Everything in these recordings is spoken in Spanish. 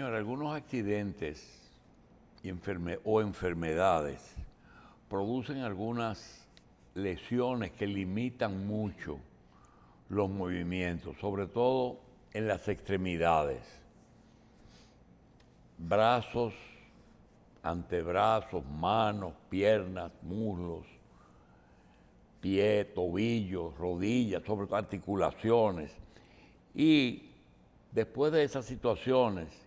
Señor, algunos accidentes o enfermedades producen algunas lesiones que limitan mucho los movimientos, sobre todo en las extremidades, brazos, antebrazos, manos, piernas, muslos, pie, tobillos, rodillas, sobre todo articulaciones. Y después de esas situaciones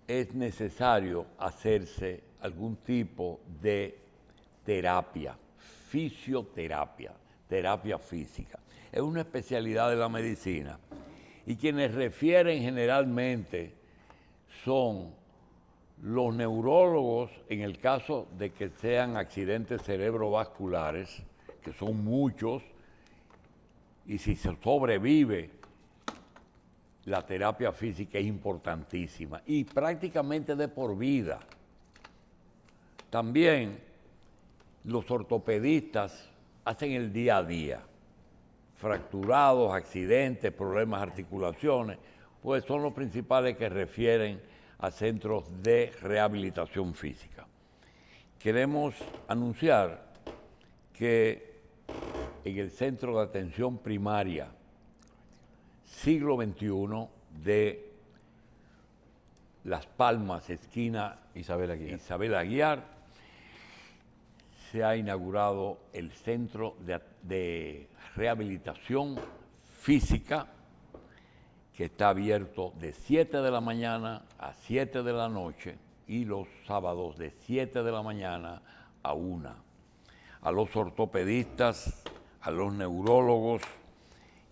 es necesario hacerse algún tipo de terapia, fisioterapia, terapia física. Es una especialidad de la medicina y quienes refieren generalmente son los neurólogos en el caso de que sean accidentes cerebrovasculares, que son muchos, y si se sobrevive, la terapia física es importantísima y prácticamente de por vida. También los ortopedistas hacen el día a día. Fracturados, accidentes, problemas de articulaciones, pues son los principales que refieren a centros de rehabilitación física. Queremos anunciar que en el Centro de Atención Primaria Siglo XXI de Las Palmas, esquina Isabel Aguiar, se ha inaugurado el Centro de Rehabilitación Física, que está abierto de 7 de la mañana a 7 de la noche y los sábados de 7 de la mañana a 1. A los ortopedistas, a los neurólogos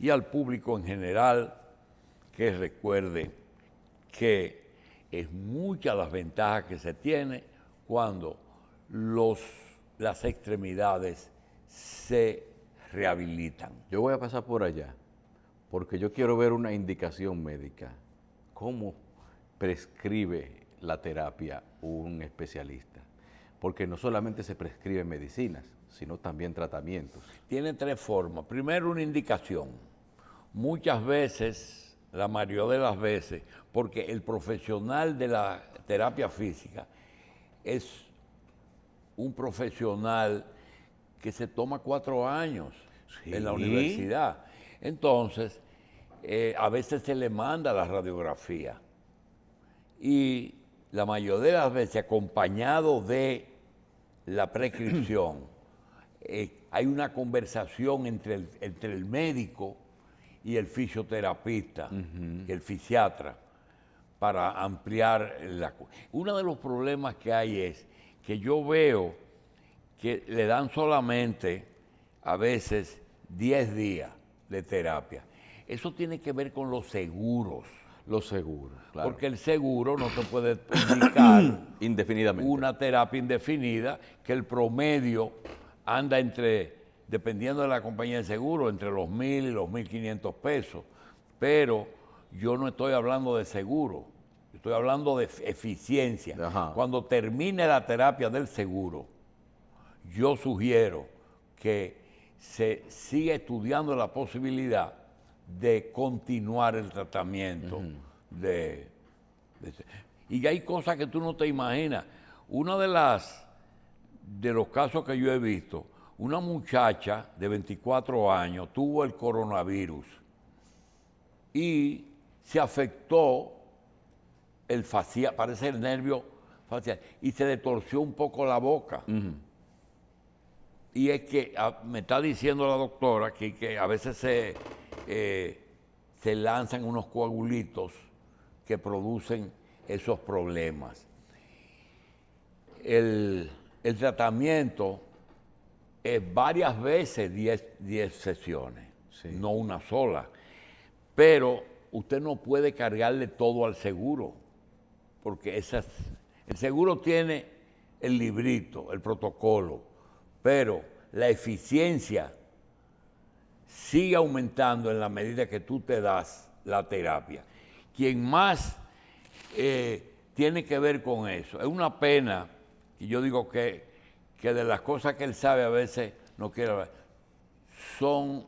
y al público en general, que recuerde que es muchas las ventajas que se tiene cuando las extremidades se rehabilitan. Yo voy a pasar por allá, porque yo quiero ver una indicación médica. ¿Cómo prescribe la terapia un especialista? Porque no solamente se prescriben medicinas, sino también tratamientos. Tiene 3 formas. Primero, una indicación. Muchas veces, la mayoría de las veces, porque el profesional de la terapia física es un profesional que se toma 4 años en la universidad. Entonces, a veces se le manda la radiografía y la mayoría de las veces, acompañado de la prescripción, hay una conversación entre el médico y el fisioterapeuta, y el fisiatra, para ampliar la... Uno de los problemas que hay es que yo veo que le dan solamente a veces 10 días de terapia. Eso tiene que ver con los seguros. Los seguros, claro. Porque el seguro no te puede indicar indefinidamente una terapia indefinida, que el promedio anda dependiendo de la compañía de seguro, entre los 1.000 y los 1.500 pesos. Pero yo no estoy hablando de seguro, estoy hablando de eficiencia. Ajá. Cuando termine la terapia del seguro, yo sugiero que se siga estudiando la posibilidad de continuar el tratamiento. Y hay cosas que tú no te imaginas. Uno de los casos que yo he visto, una muchacha de 24 años tuvo el coronavirus y se afectó el facial, parece el nervio facial, y se le torció un poco la boca. Y es que me está diciendo la doctora que a veces se lanzan unos coagulitos que producen esos problemas. El tratamiento es varias veces 10 sesiones, no una sola. Pero usted no puede cargarle todo al seguro, porque el seguro tiene el librito, el protocolo, pero la eficiencia sigue aumentando en la medida que tú te das la terapia. Quien más tiene que ver con eso, es una pena, y yo digo que de las cosas que él sabe a veces no quiere hablar, son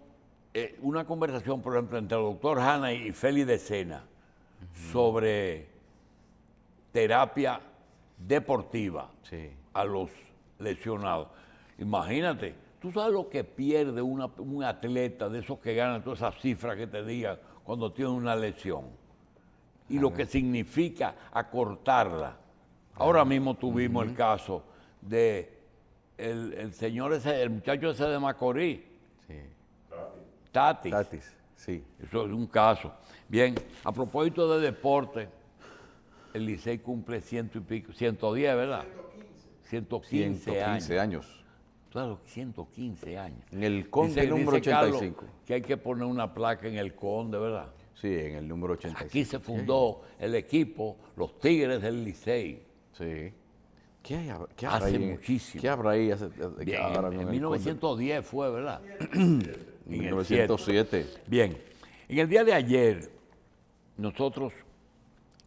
una conversación, por ejemplo, entre el doctor Hanna y Félix de Sena. sobre terapia deportiva Sí. a los lesionados. Imagínate, tú sabes lo que pierde un atleta de esos que ganan todas esas cifras que te digan cuando tiene una lesión y lo que significa acortarla. Ahora mismo tuvimos el caso de el señor ese, el muchacho ese de Macorís, Sí. Tatis. Tatis, sí. Eso es un caso. Bien, a propósito de deporte, el Licey cumple 100 y pico, 110, ¿verdad? 115 años. 115 años. Claro, 115 años. En el Conde número Carlos 85. que hay que poner una placa en el Conde, ¿verdad? Sí, en el número 85. Aquí se fundó el equipo, los Tigres del Licey. Sí. ¿Qué Hace habrá ahí? muchísimo. ¿Qué habrá ahí? Bien, ahora en mismo el 1910 fue, ¿verdad? Conde? En el 1907. Bien, en el día de ayer nosotros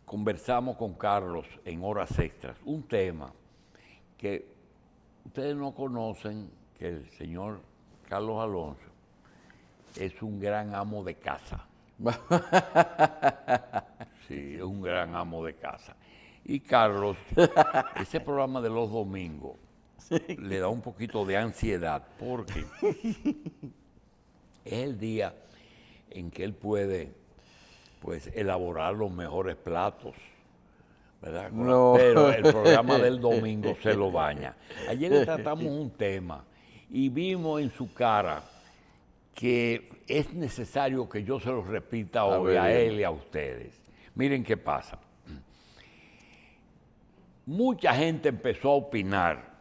conversamos con Carlos en horas extras, un tema que ustedes no conocen, que el señor Carlos Alonso es un gran amo de casa. Sí, es un gran amo de casa. Y Carlos, ese programa de los domingos le da un poquito de ansiedad porque es el día en que él puede, pues, elaborar los mejores platos, ¿verdad? No. Pero el programa del domingo se lo baña. Ayer le tratamos un tema y vimos en su cara que es necesario que yo se lo repita hoy a él y a ustedes. Miren qué pasa. Mucha gente empezó a opinar,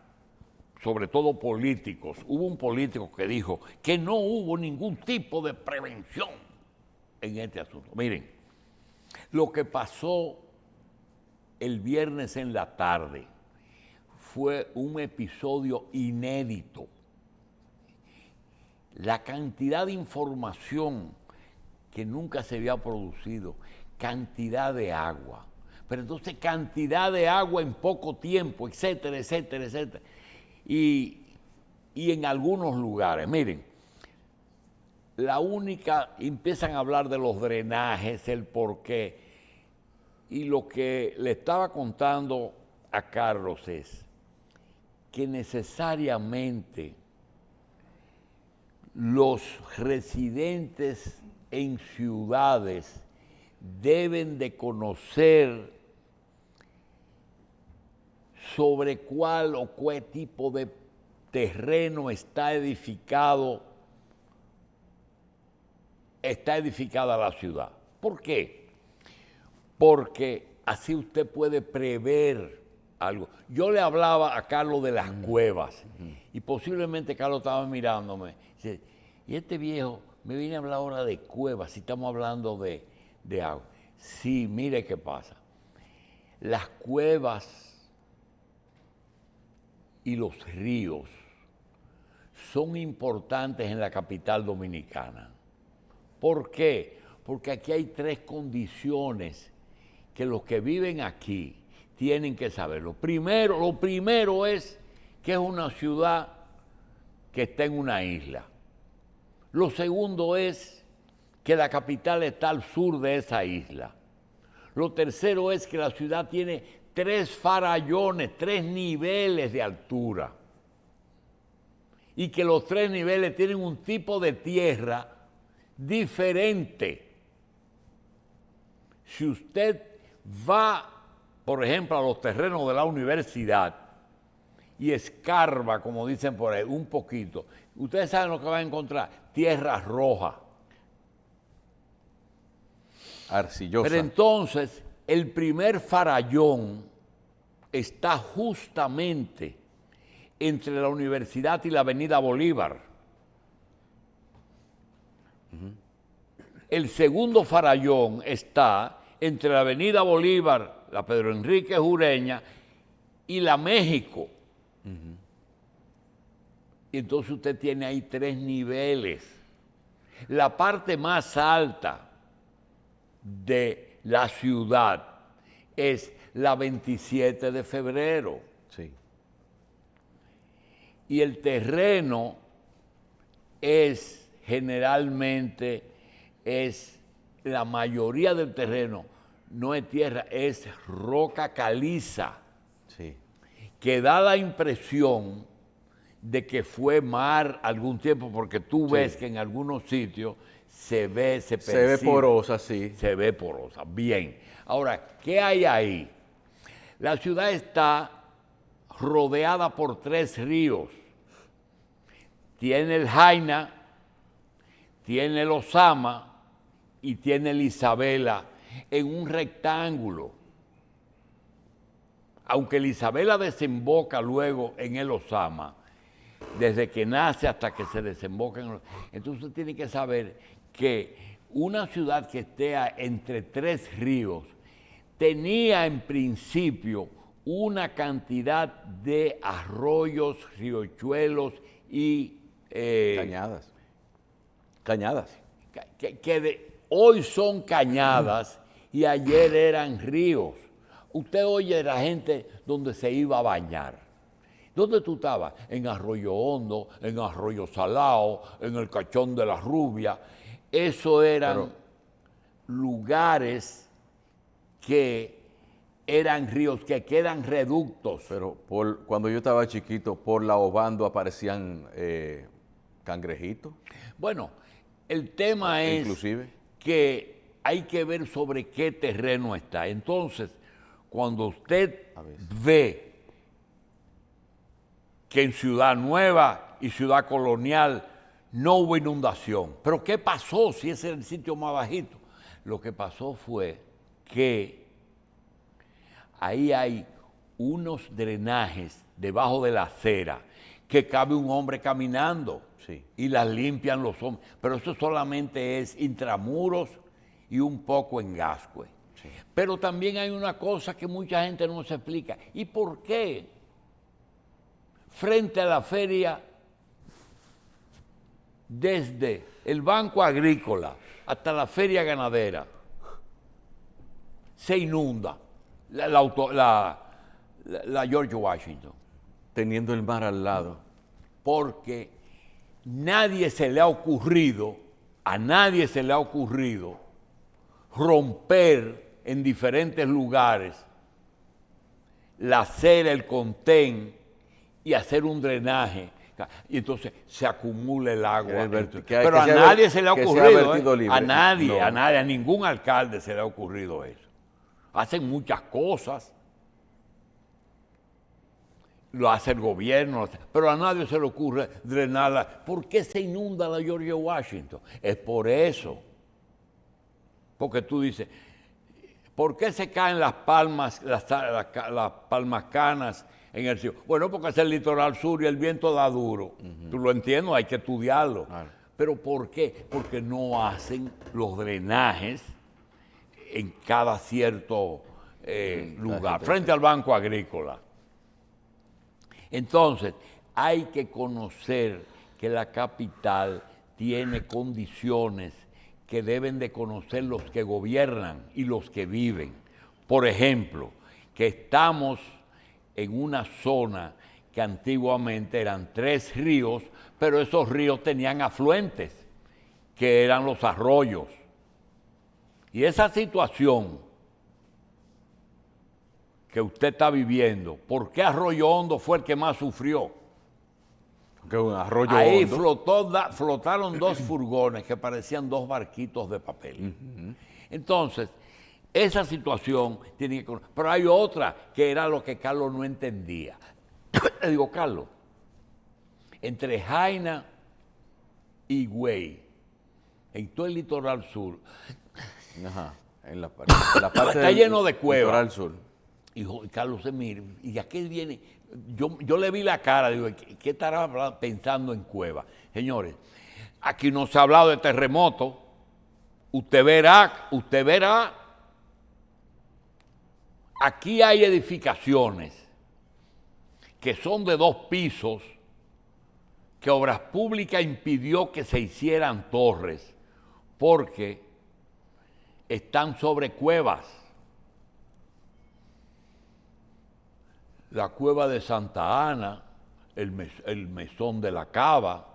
sobre todo políticos. Hubo un político que dijo que no hubo ningún tipo de prevención en este asunto. Miren, lo que pasó el viernes en la tarde fue un episodio inédito. La cantidad de información que nunca se había producido, cantidad de agua, pero entonces cantidad de agua en poco tiempo, etcétera, etcétera, etcétera. Y en algunos lugares, miren, empiezan a hablar de los drenajes, el porqué. Y lo que le estaba contando a Carlos es que necesariamente los residentes en ciudades deben de conocer sobre cuál o qué tipo de terreno está edificada la ciudad. ¿Por qué? Porque así usted puede prever algo. Yo le hablaba a Carlos de las cuevas y posiblemente Carlos estaba mirándome. Dice, y este viejo me viene a hablar ahora de cuevas, si estamos hablando de agua. Sí, mire qué pasa. Las cuevas y los ríos son importantes en la capital dominicana. ¿Por qué? Porque aquí hay tres condiciones que los que viven aquí tienen que saber. Lo primero es que es una ciudad que está en una isla. Lo segundo es que la capital está al sur de esa isla. Lo tercero es que la ciudad tiene 3 farallones, 3 niveles de altura. Y que los 3 niveles tienen un tipo de tierra diferente. Si usted va, por ejemplo, a los terrenos de la universidad y escarba, como dicen por ahí, un poquito, ustedes saben lo que van a encontrar: tierra roja. Arcillosa. Pero entonces, el primer farallón está justamente entre la universidad y la avenida Bolívar. El segundo farallón está entre la avenida Bolívar, la Pedro Enrique Ureña y la México. Y entonces usted tiene ahí 3 niveles. La parte más alta de la ciudad es la 27 de febrero. Sí. Y el terreno generalmente la mayoría del terreno no es tierra, es roca caliza, Sí. que da la impresión de que fue mar algún tiempo, porque tú ves que en algunos sitios se ve, se percibe. Se ve porosa, sí. Se ve porosa. Bien. Ahora, ¿qué hay ahí? La ciudad está rodeada por 3 ríos. Tiene el Jaina, tiene el Ozama y tiene el Isabela en un rectángulo. Aunque el Isabela desemboca luego en el Ozama, desde que nace hasta que se desemboca en el... Entonces usted tiene que saber que una ciudad que esté entre 3 ríos tenía en principio una cantidad de arroyos, riachuelos y... Cañadas. Cañadas. Hoy son cañadas y ayer eran ríos. Usted oye a la gente donde se iba a bañar. ¿Dónde tú estabas? En Arroyo Hondo, en Arroyo Salao, en el Cachón de la Rubia. Eso eran lugares que eran ríos, que quedan reductos. Pero cuando yo estaba chiquito, por la Obando aparecían cangrejitos. Bueno, el tema es inclusive que hay que ver sobre qué terreno está. Entonces, cuando usted ve que en Ciudad Nueva y Ciudad Colonial no hubo inundación, ¿pero qué pasó si ese es el sitio más bajito? Lo que pasó fue que ahí hay unos drenajes debajo de la acera que cabe un hombre caminando y las limpian los hombres. Pero eso solamente es intramuros y un poco en Gascue. Sí. Pero también hay una cosa que mucha gente no se explica. ¿Y por qué frente a la feria, desde el Banco Agrícola hasta la feria ganadera, se inunda la George Washington? Teniendo el mar al lado. Porque a nadie se le ha ocurrido romper en diferentes lugares la acera, el contén y hacer un drenaje. Y entonces se acumula el agua. Pero a nadie se le ha ocurrido. A nadie, a ningún alcalde se le ha ocurrido eso. Hacen muchas cosas. Lo hace el gobierno, pero a nadie se le ocurre drenarla. ¿Por qué se inunda la George Washington? Es por eso. Porque tú dices, ¿por qué se caen las palmas, las palmas canas en el río? Bueno, porque es el litoral sur y el viento da duro. Tú lo entiendes, hay que estudiarlo. Claro. ¿Pero por qué? Porque no hacen los drenajes en cada cierto lugar, frente al Banco Agrícola. Entonces, hay que conocer que la capital tiene condiciones que deben de conocer los que gobiernan y los que viven. Por ejemplo, que estamos en una zona que antiguamente eran 3 ríos, pero esos ríos tenían afluentes, que eran los arroyos. Y esa situación que usted está viviendo, ¿por qué Arroyo Hondo fue el que más sufrió? Que un arroyo ahí hondo. Flotaron 2 furgones que parecían 2 barquitos de papel. Entonces, esa situación tiene que... Pero hay otra que era lo que Carlos no entendía. Le digo, Carlos, entre Jaina y Güey, en todo el litoral sur, en la parte está lleno de cuevas. Litoral sur. Y Carlos se mira, ¿y a qué viene? Yo le vi la cara, digo, ¿qué estará pensando en cueva? Señores, aquí no se ha hablado de terremoto. Usted verá. Aquí hay edificaciones que son de 2 pisos, que Obras Públicas impidió que se hicieran torres, porque están sobre cuevas. La cueva de Santa Ana, el Mesón de la Cava,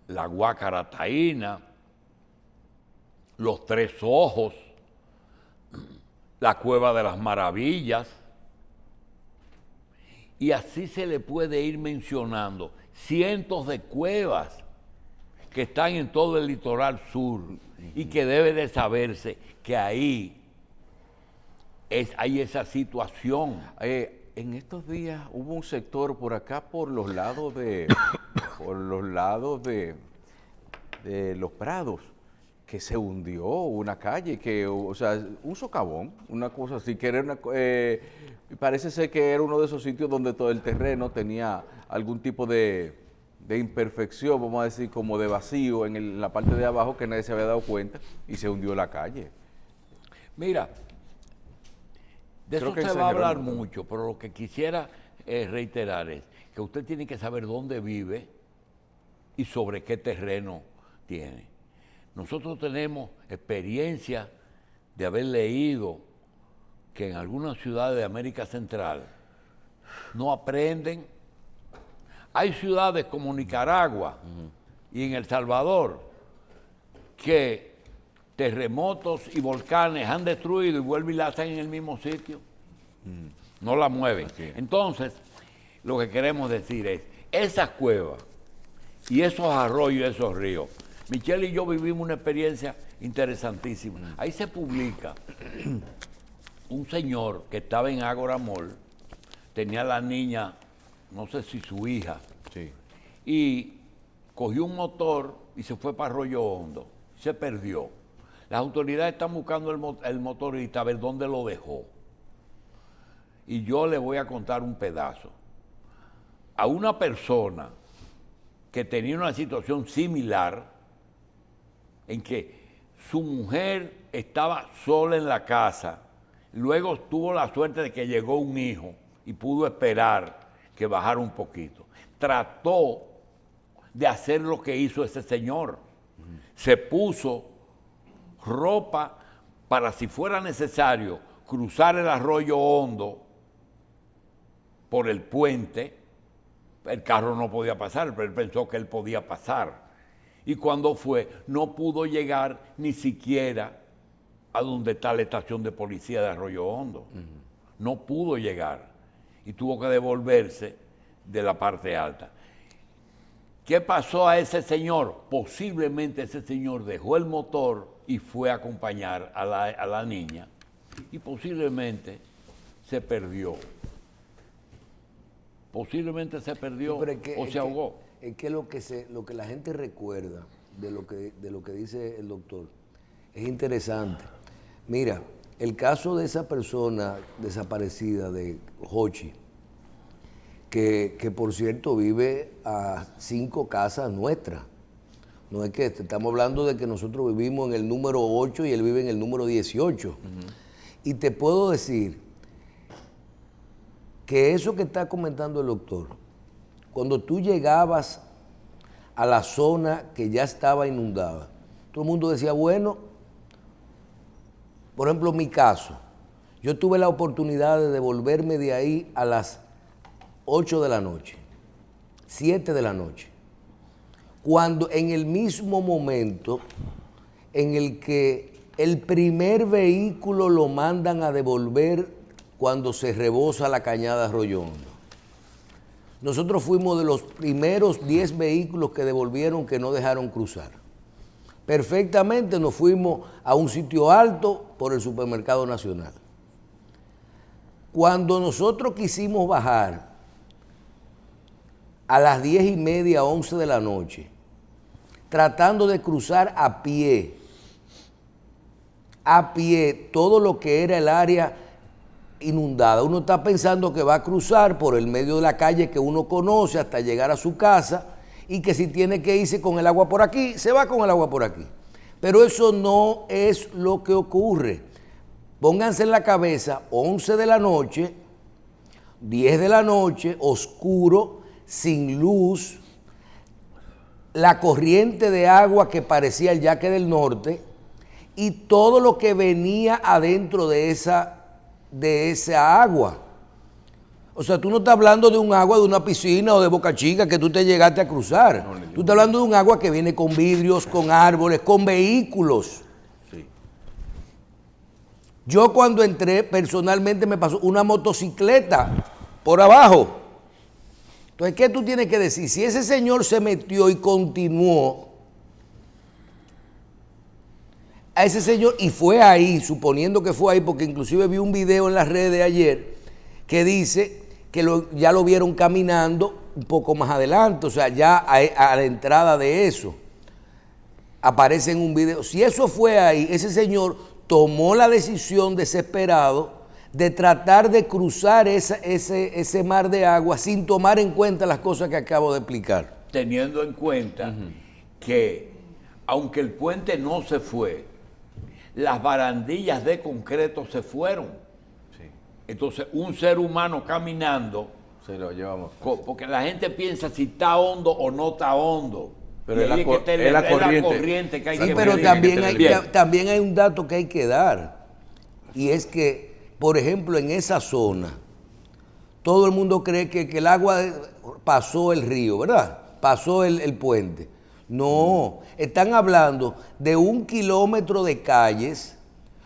la Guácara Taína, los 3 Ojos. la Cueva de las Maravillas, y así se le puede ir mencionando cientos de cuevas que están en todo el litoral sur y que debe de saberse que ahí hay esa situación. En estos días hubo un sector por acá, por los lados de Los Prados, que se hundió una calle, o sea, un socavón, una cosa así, que era parece ser que era uno de esos sitios donde todo el terreno tenía algún tipo de imperfección, vamos a decir, como de vacío en la parte de abajo que nadie se había dado cuenta y se hundió la calle. Mira, de eso se va a hablar mucho, pero lo que quisiera reiterar es que usted tiene que saber dónde vive y sobre qué terreno tiene. Nosotros tenemos experiencia de haber leído que en algunas ciudades de América Central no aprenden. Hay ciudades como Nicaragua y en El Salvador que terremotos y volcanes han destruido y vuelven y la hacen en el mismo sitio. No la mueven. Entonces, lo que queremos decir es, esas cuevas y esos arroyos y esos ríos, Michelle y yo vivimos una experiencia interesantísima. Ahí se publica un señor que estaba en Ágora Mall, tenía a la niña, no sé si su hija, sí, y cogió un motor y se fue para Arroyo Hondo, se perdió. Las autoridades están buscando el motorista a ver dónde lo dejó. Y yo le voy a contar un pedazo. A una persona que tenía una situación similar, en que su mujer estaba sola en la casa, luego tuvo la suerte de que llegó un hijo y pudo esperar que bajara un poquito. Trató de hacer lo que hizo ese señor. Se puso ropa para, si fuera necesario, cruzar el Arroyo Hondo por el puente. El carro no podía pasar, pero él pensó que él podía pasar. Y cuando fue, no pudo llegar ni siquiera a donde está la estación de policía de Arroyo Hondo. No pudo llegar y tuvo que devolverse de la parte alta. ¿Qué pasó a ese señor? Posiblemente ese señor dejó el motor y fue a acompañar a la niña y posiblemente se perdió. Posiblemente se perdió o se ahogó. Es que lo que la gente recuerda de lo que dice el doctor es interesante. Mira, el caso de esa persona desaparecida de Jochi, que por cierto vive a 5 casas nuestras. No es que estamos hablando de que nosotros vivimos en el número 8 y él vive en el número 18. Y te puedo decir que eso que está comentando el doctor, cuando tú llegabas a la zona que ya estaba inundada, todo el mundo decía, bueno, por ejemplo, mi caso, yo tuve la oportunidad de devolverme de ahí a las 8 de la noche, 7 de la noche, cuando en el mismo momento en el que el primer vehículo lo mandan a devolver cuando se rebosa la cañada Arroyo Hondo. Nosotros fuimos de los primeros 10 vehículos que devolvieron, que no dejaron cruzar. Perfectamente nos fuimos a un sitio alto por el Supermercado Nacional. Cuando nosotros quisimos bajar a las 10:30, 11 de la noche, tratando de cruzar a pie todo lo que era el área inundada. Uno está pensando que va a cruzar por el medio de la calle que uno conoce hasta llegar a su casa y que si tiene que irse con el agua por aquí, se va con el agua por aquí. Pero eso no es lo que ocurre. Pónganse en la cabeza, 11 de la noche, 10 de la noche, oscuro, sin luz, la corriente de agua que parecía el Yaque del Norte y todo lo que venía adentro de esa agua. O sea, tú no estás hablando de un agua de una piscina o de Boca Chica que tú te llegaste a cruzar. Tú estás hablando de un agua que viene con vidrios, con árboles, con vehículos. Sí. Yo cuando entré, personalmente me pasó una motocicleta por abajo. Entonces, ¿qué tú tienes que decir? Si ese señor se metió y continuó, a ese señor, y fue ahí, suponiendo que fue ahí, porque inclusive vi un video en las redes ayer que dice que ya lo vieron caminando un poco más adelante, o sea, ya a la entrada de eso, aparece en un video. Si eso fue ahí, ese señor tomó la decisión desesperado de tratar de cruzar ese mar de agua sin tomar en cuenta las cosas que acabo de explicar. Teniendo en cuenta que, aunque el puente no se fue, las barandillas de concreto se fueron. Sí. Entonces, un ser humano caminando, Se lo llevamos. porque la gente piensa si está hondo o no está hondo. Pero Y es la ahí co- que es la la corriente. corriente que hay Sí, que pero medir. Bien. también hay un dato que hay que dar, y es que, por ejemplo, en esa zona, todo el mundo cree que el agua pasó el río, ¿verdad? Pasó el puente. No, están hablando de 1 kilómetro de calles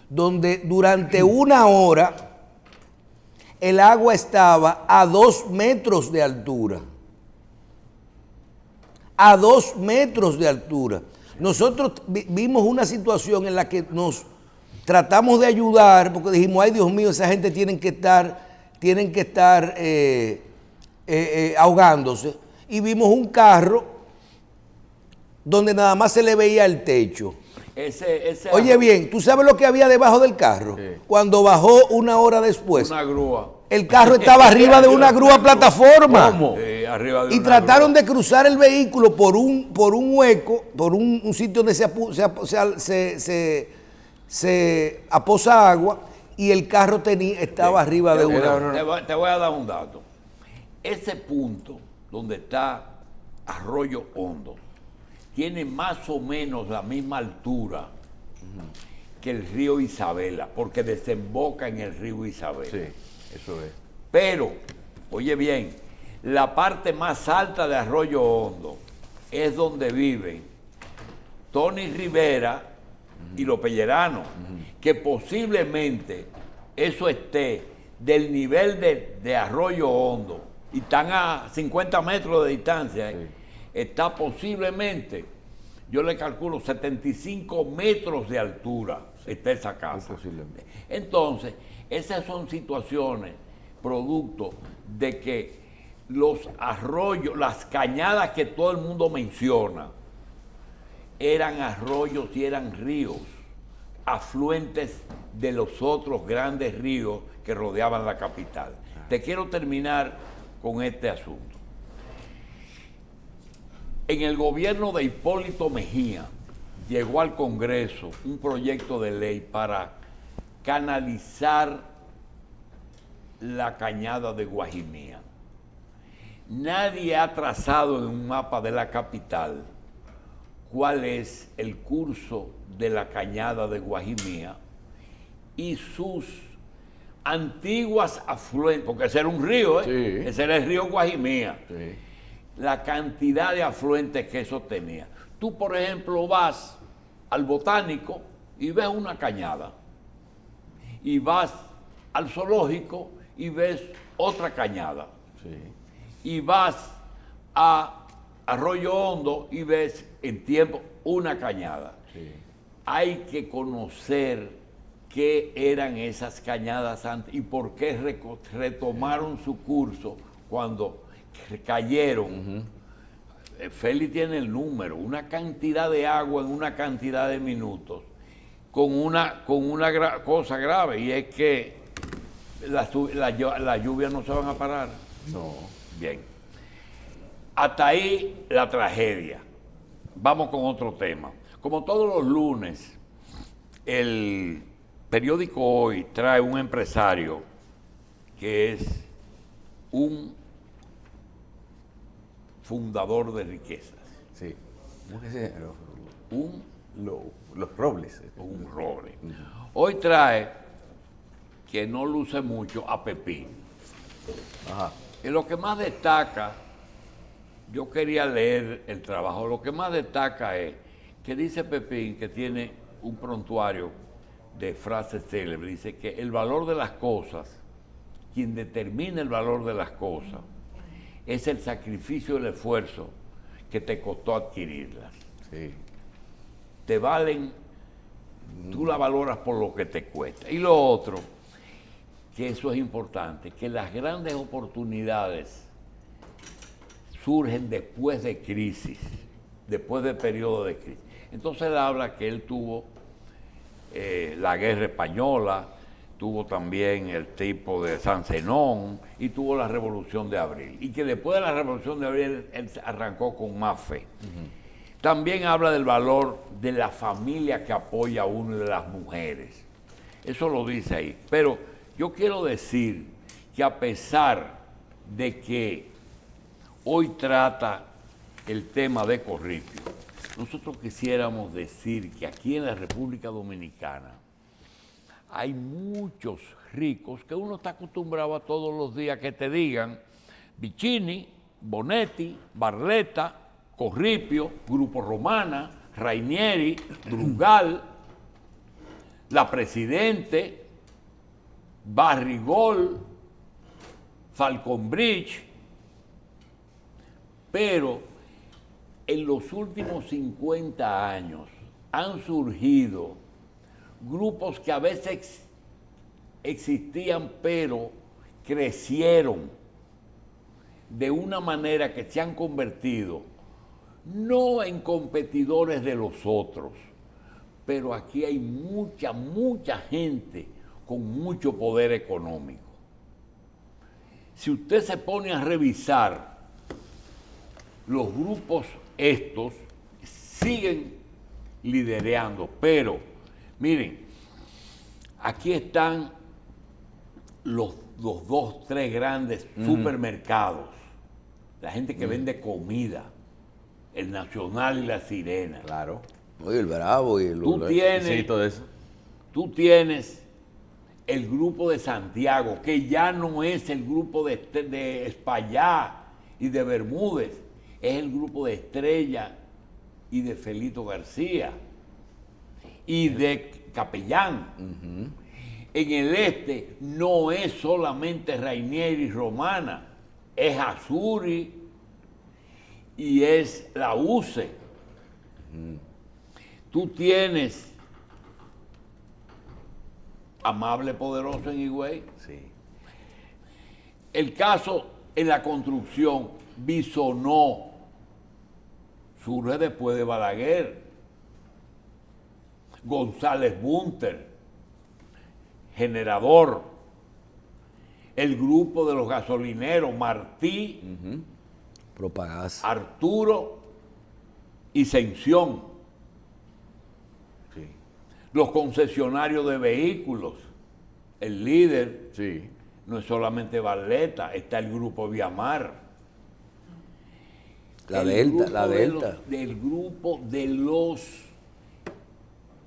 donde durante una hora el agua estaba a 2 metros de altura. A 2 metros de altura. Nosotros vimos una situación en la que nos tratamos de ayudar, porque dijimos, ay Dios mío, esa gente tienen que estar ahogándose. Y vimos un carro donde nada más se le veía el techo. Oye bien, ¿tú sabes lo que había debajo del carro? Sí. Cuando bajó una hora después, Una grúa. el carro estaba arriba de una grúa plataforma. ¿Cómo? Arriba de Y una trataron grúa. de cruzar el vehículo por un hueco, por un sitio donde se aposa agua, y el carro estaba arriba de una. Te voy a dar un dato. Ese punto donde está Arroyo Hondo tiene más o menos la misma altura que el río Isabela, porque desemboca en el río Isabela. Sí, eso es. Pero, oye bien, la parte más alta de Arroyo Hondo es donde viven Tony Rivera y los Pelleranos, que posiblemente eso esté del nivel de Arroyo Hondo y están a 50 metros de distancia. Sí. Está posiblemente, yo le calculo 75 metros de altura está esa casa. Posiblemente. Entonces, esas son situaciones producto de que los arroyos, las cañadas que todo el mundo menciona, eran arroyos y eran ríos, afluentes de los otros grandes ríos que rodeaban la capital. Te quiero terminar con este asunto. En el gobierno de Hipólito Mejía llegó al Congreso un proyecto de ley para canalizar la cañada de Guajimía. Nadie ha trazado en un mapa de la capital cuál es el curso de la cañada de Guajimía y sus antiguas afluentes, porque ese era un río, Sí. ese era el río Guajimía. Sí. La cantidad de afluentes que eso tenía. Tú, por ejemplo, vas al Botánico y ves una cañada. Y vas al zoológico y ves otra cañada. Sí. Y vas a Arroyo Hondo y ves en tiempo una cañada. Sí. Hay que conocer qué eran esas cañadas antes y por qué retomaron su curso cuando cayeron. Félix tiene el número, una cantidad de agua en una cantidad de minutos, con una cosa grave, y es que las lluvias no se van a parar. No. Bien. Hasta ahí la tragedia. Vamos con otro tema. Como todos los lunes, el periódico Hoy trae un empresario que es un fundador de riquezas, Sí. ¿Cómo que se llama? un Los robles. roble. Hoy trae, que no luce mucho, a Pepín. Ajá. Y lo que más destaca, yo quería leer el trabajo, lo que más destaca es que dice Pepín que tiene un prontuario de frase célebre, dice que el valor de las cosas, quien determina el valor de las cosas, es el sacrificio y el esfuerzo que te costó adquirirlas. Sí. Te valen, tú la valoras por lo que te cuesta. Y lo otro, que eso es importante, que las grandes oportunidades surgen después de crisis, después de periodo de crisis. Entonces él habla que él tuvo la guerra española, tuvo también el tipo de San Zenón y tuvo la Revolución de Abril. Y que después de la Revolución de Abril él arrancó con más fe. También habla del valor de la familia que apoya a uno y de las mujeres. Eso lo dice ahí. Pero yo quiero decir que a pesar de que hoy trata el tema de Corripio, nosotros quisiéramos decir que aquí en la República Dominicana hay muchos ricos que uno está acostumbrado a todos los días que te digan Vicini, Bonetti, Barletta, Corripio, Grupo Romana, Rainieri, Brugal, La Presidente, Barrigol, Falcon Bridge, pero en los últimos 50 años han surgido grupos que a veces existían, pero crecieron de una manera que se han convertido no en competidores de los otros, pero aquí hay mucha gente con mucho poder económico. Si usted se pone a revisar, los grupos estos siguen liderando, pero miren, aquí están los 2, 3 grandes supermercados, la gente que vende comida, el Nacional y la Sirena. Claro. Oye, el Bravo y el... Sí, todo eso. Tú tienes el grupo de Santiago, que ya no es el grupo de Espaillá y de Bermúdez, es el grupo de Estrella y de Felito García y de Capellán. En el este no es solamente Rainieri y Romana, es Azuri y es la UCE. Tú tienes Amable Poderoso en Higüey. Sí. El caso en la construcción, Bisonó, surge después de Balaguer. González Bunter, Generador, el grupo de los gasolineros, Martí, Propagás. Arturo y Sención. Sí. Los concesionarios de vehículos, el líder Sí. no es solamente Barletta, está el grupo Viamar. La El Delta, grupo la Delta. del grupo de los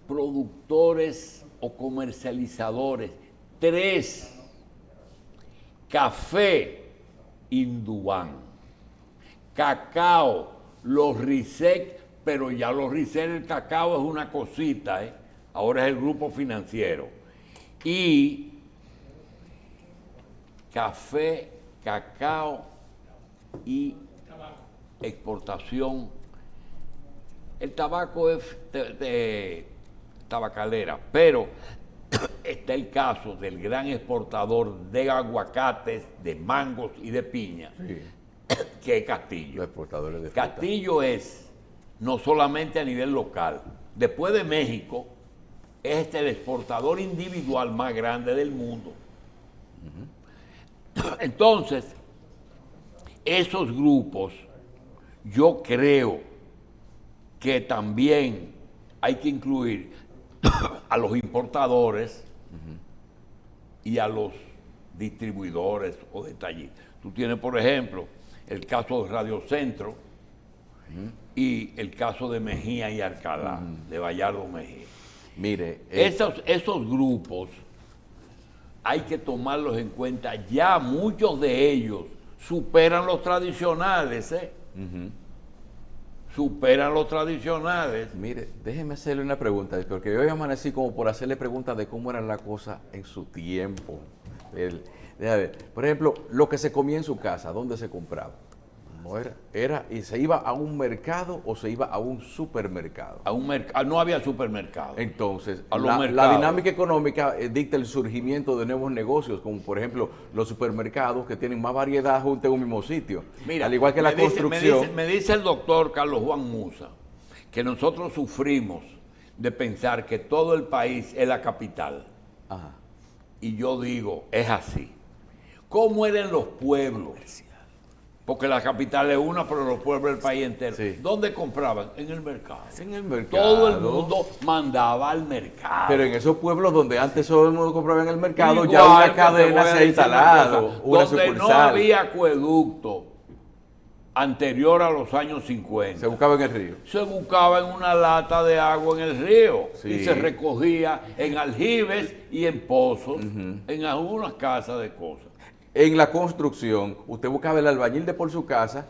productores o comercializadores. 3, Café Induán, Cacao, los Risec, pero ya los Risec, el cacao es una cosita, ahora es el grupo financiero. Y café, cacao y exportación. El tabaco es de tabacalera, pero está el caso del gran exportador de aguacates, de mangos y de piña, Sí. que es Castillo. Los exportadores de fruta. Castillo es no solamente a nivel local, después de México, es el exportador individual más grande del mundo. Entonces, esos grupos, yo creo que también hay que incluir a los importadores y a los distribuidores o detallistas. Tú tienes, por ejemplo, el caso de Radio Centro y el caso de Mejía y Alcalá, de Bayardo Mejía. Mire, Esos grupos hay que tomarlos en cuenta. Ya muchos de ellos superan los tradicionales, superan los tradicionales. Mire, déjeme hacerle una pregunta, porque hoy amanecí como por hacerle preguntas de cómo eran las cosas en su tiempo. Déjame ver. Por ejemplo, lo que se comía en su casa, ¿dónde se compraba? No era, y se iba a un mercado o se iba a un supermercado. A un mercado, no había supermercado. Entonces, A los la mercados. dinámica económica dicta el surgimiento de nuevos negocios, como por ejemplo los supermercados que tienen más variedad junto en un mismo sitio. Mira, al igual que la construcción. Me dice el doctor Carlos Juan Musa que nosotros sufrimos de pensar que todo el país es la capital. Ajá. Y yo digo, es así. ¿Cómo eran los pueblos? Porque la capital es una, pero los pueblos del país entero. Sí. ¿Dónde compraban? En el mercado. En el mercado. Todo el mundo mandaba al mercado. Pero en esos pueblos donde antes todo el mundo compraba en el mercado, Igual ya una que te cadena voy a se ha decir instalado, una cosa, una donde sucursal. no había acueducto anterior a los años 50. Se buscaba en el río. Se buscaba en una lata de agua en el río Sí. y se recogía en aljibes y en pozos, en algunas casas de cosas. En la construcción, usted buscaba el albañil de por su casa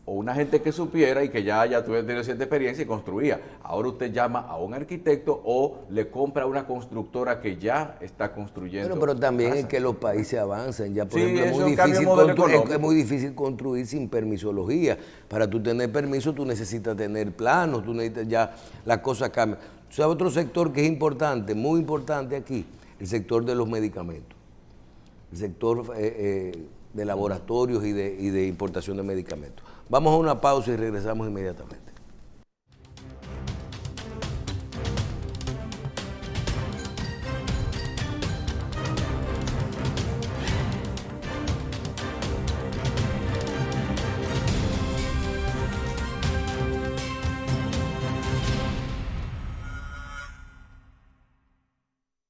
o una gente que supiera y que ya tuviera tenido cierta experiencia y construía. Ahora usted llama a un arquitecto o le compra a una constructora que ya está construyendo. Bueno, pero también casas. es que los países avancan. Ya, por Sí, ejemplo, eso cambia el modelo económico. es muy difícil construir sin permisología. Para tú tener permiso, tú necesitas tener planos, tú necesitas ya las cosas cambian. O sea, otro sector que es importante, muy importante aquí, el sector de los medicamentos. El sector de laboratorios y de importación de medicamentos. Vamos a una pausa y regresamos inmediatamente.